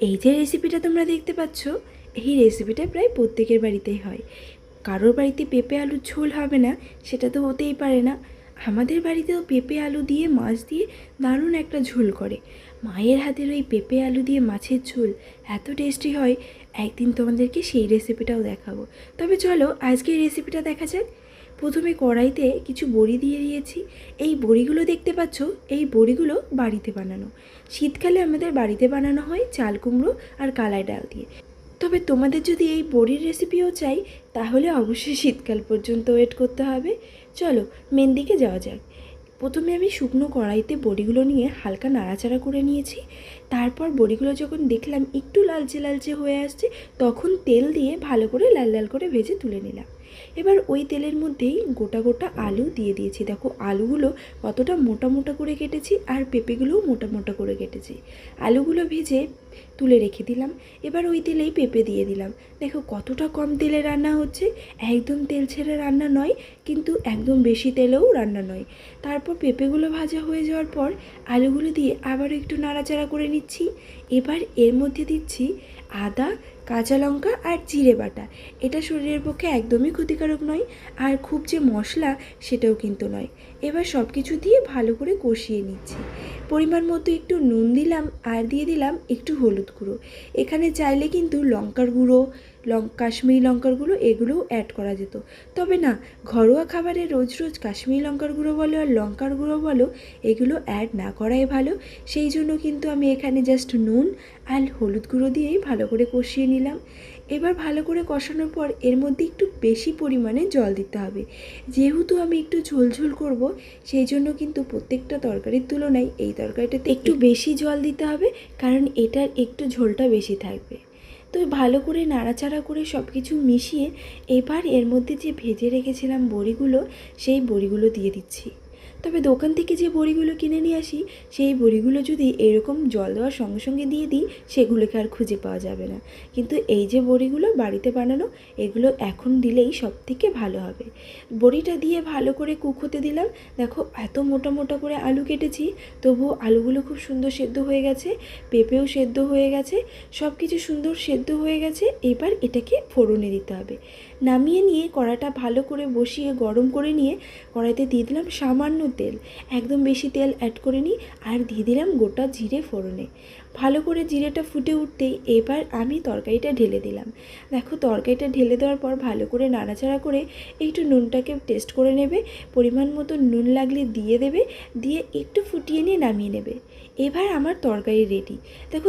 এই যে রেসিপিটা তোমরা দেখতে পাচ্ছ, এই রেসিপিটা প্রায় প্রত্যেকের বাড়িতেই হয়। কারোর বাড়িতে পেঁপে আলুর ঝোল হবে না সেটা তো হতেই পারে না। আমাদের বাড়িতেও পেঁপে আলু দিয়ে মাছ দিয়ে দারুণ একটা ঝোল করে। মায়ের হাতের ওই পেঁপে আলু দিয়ে মাছের ঝোল এত টেস্টি হয়, একদিন তোমাদেরকে সেই রেসিপিটাও দেখাবো। তবে চলো আজকে এই রেসিপিটা দেখা যাক। প্রথমে কড়াইতে কিছু বড়ি দিয়ে দিয়েছি। এই বড়িগুলো দেখতে পাচ্ছ, এই বড়িগুলো বাড়িতে বানানো। শীতকালে আমাদের বাড়িতে বানানো হয় চাল কুমড়ো আর কালাই ডাল দিয়ে। তবে তোমাদের যদি এই বড়ির রেসিপিও চাই তাহলে অবশ্যই শীতকাল পর্যন্ত ওয়েট করতে হবে। চলো মেন দিকে যাওয়া যাক। প্রথমে আমি শুকনো কড়াইতে বড়িগুলো নিয়ে হালকা নাড়াচাড়া করে নিয়েছি। তারপর বড়িগুলো যখন দেখলাম একটু লালচে লালচে হয়ে আসছে, তখন তেল দিয়ে ভালো করে লাল লাল করে ভেজে তুলে নিলাম। এবার ওই তেলের মধ্যেই গোটা গোটা আলু দিয়ে দিয়েছি। দেখো আলুগুলো কতটা মোটা মোটা করে কেটেছি, আর পেঁপেগুলোও মোটা মোটা করে কেটেছি। আলুগুলো ভেজে তুলে রেখে দিলাম। এবার ওই তেলেই পেঁপে দিয়ে দিলাম। দেখো কতটা কম তেলে রান্না হচ্ছে, একদম তেল ছেড়ে রান্না নয়, কিন্তু একদম বেশি তেলেও রান্না নয়। তারপর পেঁপেগুলো ভাজা হয়ে যাওয়ার পর আলুগুলো দিয়ে আবারও একটু নাড়াচাড়া করে নিচ্ছি। এবার এর মধ্যে দিচ্ছি আদা, কাঁচা লঙ্কা আর জিরে বাটা। এটা শরীরের পক্ষে একদমই ক্ষতিকারক নয়, আর খুব যে মশলা সেটাও কিন্তু নয়। এবার সব কিছু দিয়ে ভালো করে কষিয়ে নিচ্ছি। পরিমাণ মতো একটু নুন দিলাম, আর দিয়ে দিলাম একটু হলুদ গুঁড়ো। এখানে চাইলে কিন্তু লঙ্কার গুঁড়ো, কাশ্মীরি লঙ্কার গুঁড়ো এগুলোও অ্যাড করা যেত। তবে না, ঘরোয়া খাবারে রোজ রোজ কাশ্মীরি লঙ্কার গুঁড়ো বলো আর লঙ্কার গুঁড়ো বলো, এগুলো অ্যাড না করাই ভালো। সেই জন্য কিন্তু আমি এখানে জাস্ট নুন আর হলুদ গুঁড়ো দিয়েই ভালো করে কষিয়ে নিলাম। এবার ভালো করে কষানোর পর এর মধ্যে একটু বেশি পরিমাণে জল দিতে হবে। যেহেতু আমি একটু ঝোলঝোল করব, সেই জন্য কিন্তু প্রত্যেকটা তরকারির তুলনায় এই তরকারিটাতে একটু বেশি জল দিতে হবে, কারণ এটার একটু ঝোলটা বেশি থাকবে। তো ভালো করে নাড়াচাড়া করে সব কিছু মিশিয়ে এবার এর মধ্যে যে ভেজে রেখেছিলাম বড়িগুলো, সেই বড়িগুলো দিয়ে দিচ্ছি। তবে দোকান থেকে যে বড়িগুলো কিনে নিয়ে আসি, সেই বড়িগুলো যদি এরকম জল দেওয়ার সঙ্গে সঙ্গে দিয়ে দিই, সেগুলোকে আর খুঁজে পাওয়া যাবে না। কিন্তু এই যে বড়িগুলো বাড়িতে বানানো, এগুলো এখন দিলেই সব থেকে ভালো হবে। বড়িটা দিয়ে ভালো করে কুক হতে দিলাম। দেখো এত মোটা মোটা করে আলু কেটেছি, তবুও আলুগুলো খুব সুন্দর সেদ্ধ হয়ে গেছে, পেঁপেও সেদ্ধ হয়ে গেছে, সব কিছু সুন্দর সেদ্ধ হয়ে গেছে। এবার এটাকে ফোড়নে দিতে হবে। নামিয়ে নিয়ে কড়াটা ভালো করে বসিয়ে গরম করে নিয়ে কড়াইতে দিয়ে দিলাম সামান্য তেল, একদম বেশি তেল অ্যাড করে নিই, আর দিয়ে দিলাম গোটা জিরে ফোড়নে। ভালো করে জিরেটা ফুটে উঠতেই এবার আমি তরকারিটা ঢেলে দিলাম। দেখো তরকারিটা ঢেলে দেওয়ার পর ভালো করে নাড়াচাড়া করে একটু নুনটাকে টেস্ট করে নেবে। পরিমাণ মতো নুন লাগলে দিয়ে দেবে, দিয়ে একটু ফুটিয়ে নিয়ে নামিয়ে নেবে। এবার আমার তরকারি রেডি। দেখো